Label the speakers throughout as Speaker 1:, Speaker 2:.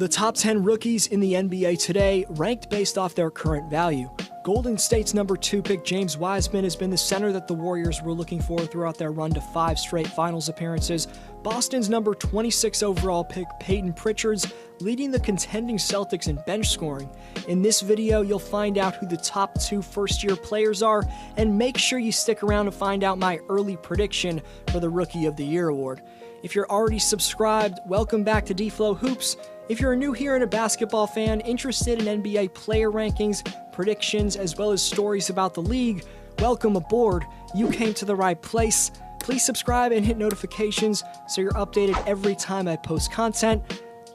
Speaker 1: The top 10 rookies in the NBA today, ranked based off their current value. Golden State's number 2 pick James Wiseman has been the center that the Warriors were looking for throughout their run to 5 straight finals appearances. Boston's number 26 overall pick Peyton Pritchard's leading the contending Celtics in bench scoring. In this video, you'll find out who the top 2 first-year players are, and make sure you stick around to find out my early prediction for the Rookie of the Year award. If you're already subscribed, welcome back to D-Flow Hoops. If you're new here and a basketball fan interested in NBA player rankings, predictions, as well as stories about the league, welcome aboard. You came to the right place. Please subscribe and hit notifications so you're updated every time I post content.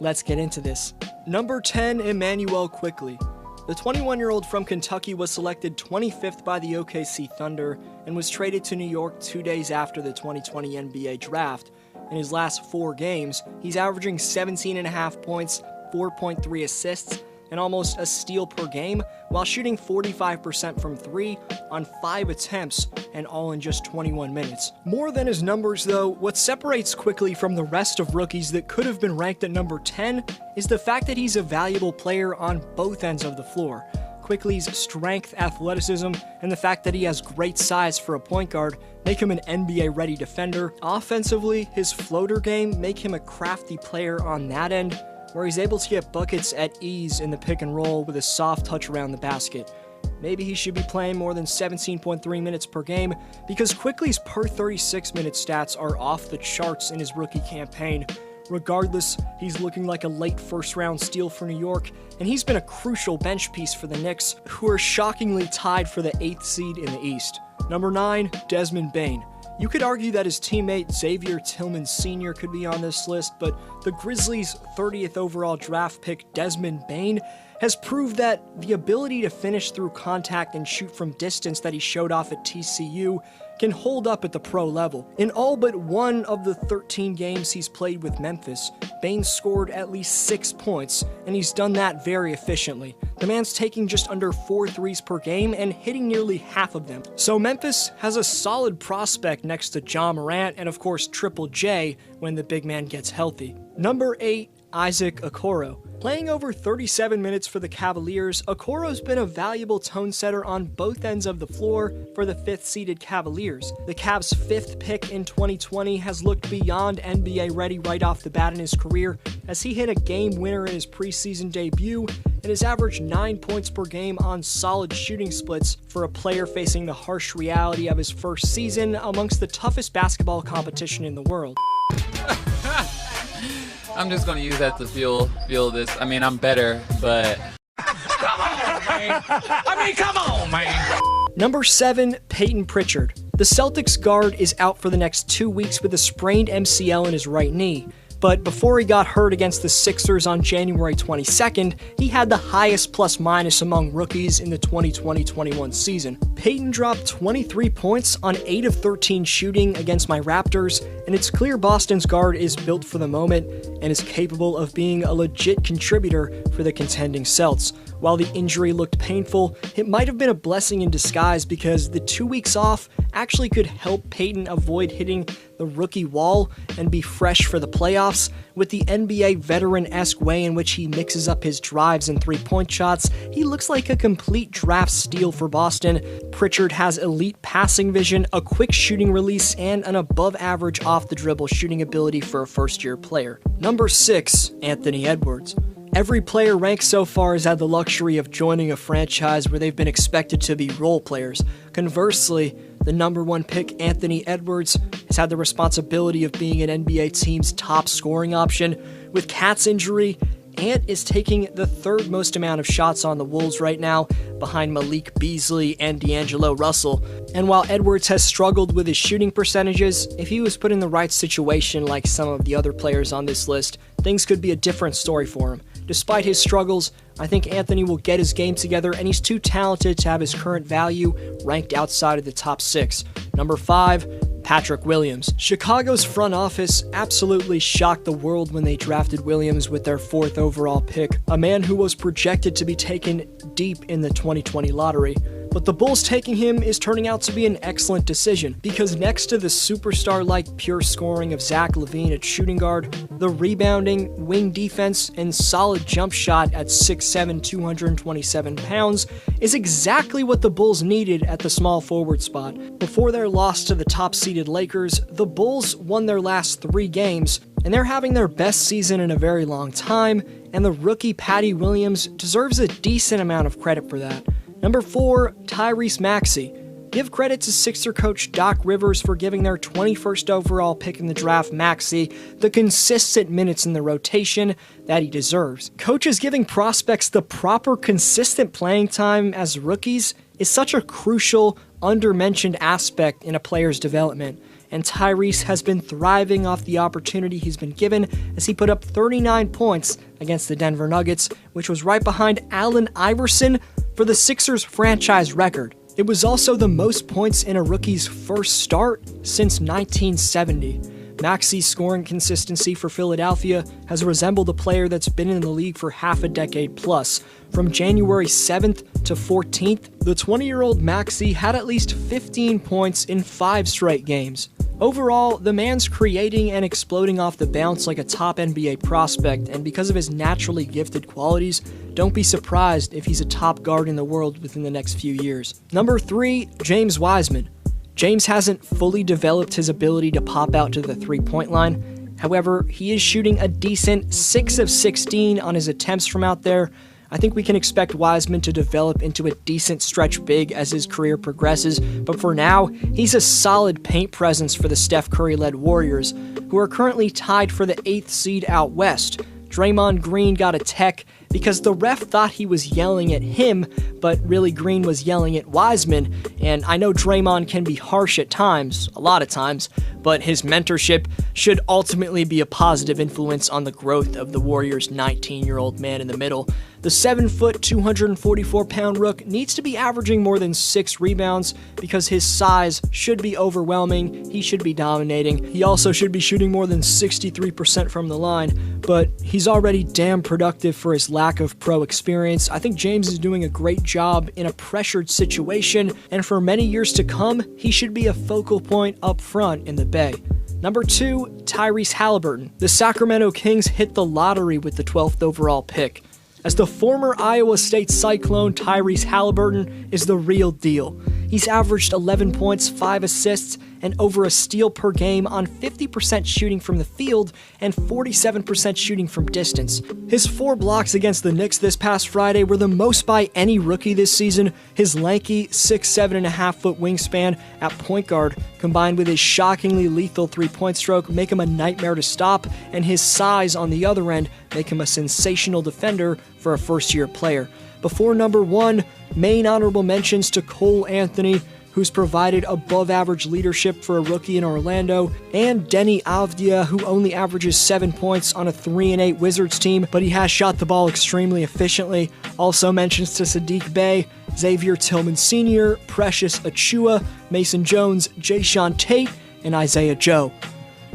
Speaker 1: Let's get into this. Number 10, Immanuel Quickley. The 21-year-old from Kentucky was selected 25th by the OKC Thunder and was traded to New York 2 days after the 2020 NBA Draft. In his last 4 games, he's averaging 17.5 points, 4.3 assists, and almost a steal per game, while shooting 45% from 3 on 5 attempts, and all in just 21 minutes. More than his numbers, though, what separates Quickley from the rest of rookies that could have been ranked at number 10 is the fact that he's a valuable player on both ends of the floor. Quickley's strength, athleticism, and the fact that he has great size for a point guard make him an NBA-ready defender. Offensively, his floater game make him a crafty player on that end, where he's able to get buckets at ease in the pick and roll with a soft touch around the basket. Maybe he should be playing more than 17.3 minutes per game, because Quickley's per 36-minute stats are off the charts in his rookie campaign. Regardless, he's looking like a late first-round steal for New York, and he's been a crucial bench piece for the Knicks, who are shockingly tied for the 8th seed in the East. Number 9, Desmond Bane. You could argue that his teammate Xavier Tillman Sr. could be on this list, but the Grizzlies' 30th overall draft pick Desmond Bane has proved that the ability to finish through contact and shoot from distance that he showed off at TCU can hold up at the pro level. In all but one of the 13 games he's played with Memphis, Bane scored at least 6 points, and he's done that very efficiently. The man's taking just under 4 threes per game and hitting nearly half of them. So Memphis has a solid prospect next to Ja Morant and of course Triple J when the big man gets healthy. Number 8, Isaac Okoro. Playing over 37 minutes for the Cavaliers, Okoro's been a valuable tone setter on both ends of the floor for the 5th-seeded Cavaliers. The Cavs' 5th pick in 2020 has looked beyond NBA ready right off the bat in his career, as he hit a game winner in his preseason debut and has averaged 9 points per game on solid shooting splits for a player facing the harsh reality of his first season amongst the toughest basketball competition in the world.
Speaker 2: I'm just gonna use that to feel this. I mean, I'm better, but come on, man. Come on, man.
Speaker 1: Number 7, Peyton Pritchard. The Celtics guard is out for the next 2 weeks with a sprained MCL in his right knee. But before he got hurt against the Sixers on January 22nd, he had the highest plus-minus among rookies in the 2020-21 season. Peyton dropped 23 points on 8 of 13 shooting against my Raptors, and it's clear Boston's guard is built for the moment and is capable of being a legit contributor for the contending Celts. While the injury looked painful, it might have been a blessing in disguise because the 2 weeks off actually could help Peyton avoid hitting the rookie wall and be fresh for the playoffs. With the NBA veteran-esque way in which he mixes up his drives and three-point shots, he looks like a complete draft steal for Boston. Pritchard has elite passing vision, a quick shooting release, and an above-average off-the-dribble shooting ability for a first-year player. Number 6, Anthony Edwards. Every player ranked so far has had the luxury of joining a franchise where they've been expected to be role players. Conversely, the number 1 pick, Anthony Edwards, has had the responsibility of being an NBA team's top scoring option. With Cat's injury, Ant is taking the 3rd most amount of shots on the Wolves right now, behind Malik Beasley and D'Angelo Russell. And while Edwards has struggled with his shooting percentages, if he was put in the right situation like some of the other players on this list, things could be a different story for him. Despite his struggles, I think Anthony will get his game together, and he's too talented to have his current value ranked outside of the top 6. Number 5, Patrick Williams. Chicago's front office absolutely shocked the world when they drafted Williams with their 4th overall pick, a man who was projected to be taken deep in the 2020 lottery. But the Bulls taking him is turning out to be an excellent decision, because next to the superstar-like pure scoring of Zach LaVine at shooting guard, the rebounding, wing defense, and solid jump shot at 6'7", 227 pounds is exactly what the Bulls needed at the small forward spot. Before their loss to the top-seeded Lakers, the Bulls won their last 3 games, and they're having their best season in a very long time, and the rookie Patty Williams deserves a decent amount of credit for that. Number 4, Tyrese Maxey. Give credit to Sixer coach Doc Rivers for giving their 21st overall pick in the draft, Maxey, the consistent minutes in the rotation that he deserves. Coaches giving prospects the proper consistent playing time as rookies is such a crucial, undermentioned aspect in a player's development, and Tyrese has been thriving off the opportunity he's been given as he put up 39 points against the Denver Nuggets, which was right behind Allen Iverson for the Sixers franchise record. It was also the most points in a rookie's first start since 1970. Maxey's scoring consistency for Philadelphia has resembled a player that's been in the league for half a decade plus. From January 7th to 14th, the 20-year-old Maxey had at least 15 points in 5 straight games. Overall, the man's creating and exploding off the bounce like a top NBA prospect, and because of his naturally gifted qualities, don't be surprised if he's a top guard in the world within the next few years. Number 3, James Wiseman. James hasn't fully developed his ability to pop out to the three-point line. However, he is shooting a decent 6 of 16 on his attempts from out there. I think we can expect Wiseman to develop into a decent stretch big as his career progresses, but for now, he's a solid paint presence for the Steph Curry-led Warriors, who are currently tied for the 8th seed out west. Draymond Green got a tech because the ref thought he was yelling at him, but really Green was yelling at Wiseman, and I know Draymond can be harsh at times, a lot of times, but his mentorship should ultimately be a positive influence on the growth of the Warriors' 19-year-old man in the middle. The 7-foot, 244-pound rook needs to be averaging more than 6 rebounds because his size should be overwhelming, he should be dominating, he also should be shooting more than 63% from the line, but he's already damn productive for his lack of pro experience. I think James is doing a great job in a pressured situation, and for many years to come, he should be a focal point up front in the Bay. Number 2, Tyrese Halliburton. The Sacramento Kings hit the lottery with the 12th overall pick. As the former Iowa State Cyclone, Tyrese Halliburton is the real deal. He's averaged 11 points, 5 assists, and over a steal per game on 50% shooting from the field and 47% shooting from distance. His 4 blocks against the Knicks this past Friday were the most by any rookie this season. His lanky 6'7.5" wingspan at point guard, combined with his shockingly lethal three-point stroke, make him a nightmare to stop, and his size on the other end make him a sensational defender for a first-year player. Before number 1, main honorable mentions to Cole Anthony, who's provided above-average leadership for a rookie in Orlando, and Deni Avdija, who only averages 7 points on a 3-8 Wizards team, but he has shot the ball extremely efficiently. Also mentions to Saddiq Bey, Xavier Tillman Sr., Precious Achiuwa, Mason Jones, Jae'Sean Tate, and Isaiah Joe.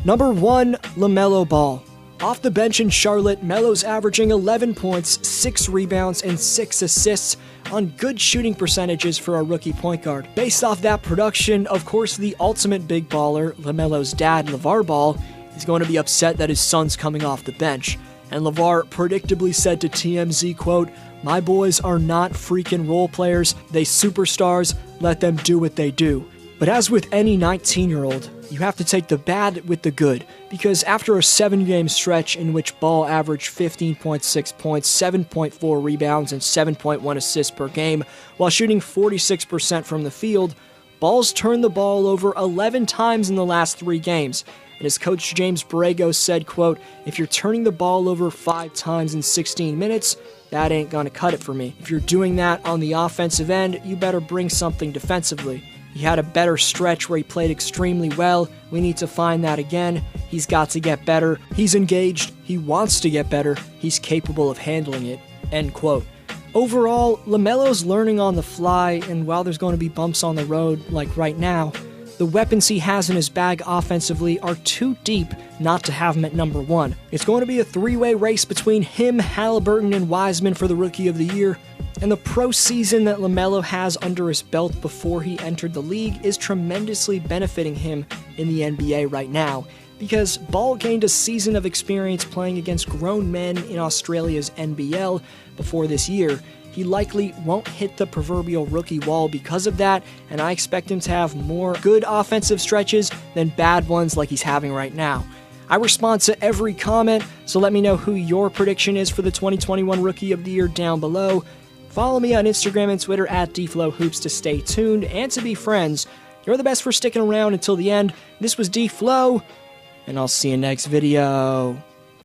Speaker 1: Number 1, LaMelo Ball. Off the bench in Charlotte, Melo's averaging 11 points, 6 rebounds, and 6 assists on good shooting percentages for a rookie point guard. Based off that production, of course, the ultimate big baller, LaMelo's dad, LeVar Ball, is going to be upset that his son's coming off the bench. And LeVar predictably said to TMZ, quote, "My boys are not freaking role players, they superstars, let them do what they do." But as with any 19-year-old, you have to take the bad with the good, because after a 7-game stretch in which Ball averaged 15.6 points, 7.4 rebounds, and 7.1 assists per game, while shooting 46% from the field, Ball's turned the ball over 11 times in the last 3 games. And as coach James Borrego said, quote, "If you're turning the ball over 5 times in 16 minutes, that ain't gonna cut it for me. If you're doing that on the offensive end, you better bring something defensively. He had a better stretch where he played extremely well. We need to find that again. He's got to get better. He's engaged. He wants to get better. He's capable of handling it." End quote. Overall, LaMelo's learning on the fly, and while there's going to be bumps on the road, like right now, the weapons he has in his bag offensively are too deep not to have him at number 1. It's going to be a 3-way race between him, Halliburton, and Wiseman for the Rookie of the Year, And the pro season that LaMelo has under his belt before he entered the league is tremendously benefiting him in the NBA right now, because Ball gained a season of experience playing against grown men in Australia's NBL before this year. He likely won't hit the proverbial rookie wall because of that, and I expect him to have more good offensive stretches than bad ones like he's having right now. I respond to every comment, so let me know who your prediction is for the 2021 Rookie of the Year down below. Follow me on Instagram and Twitter at DFlowHoops to stay tuned and to be friends. You're the best for sticking around until the end. This was DFlow, and I'll see you next video.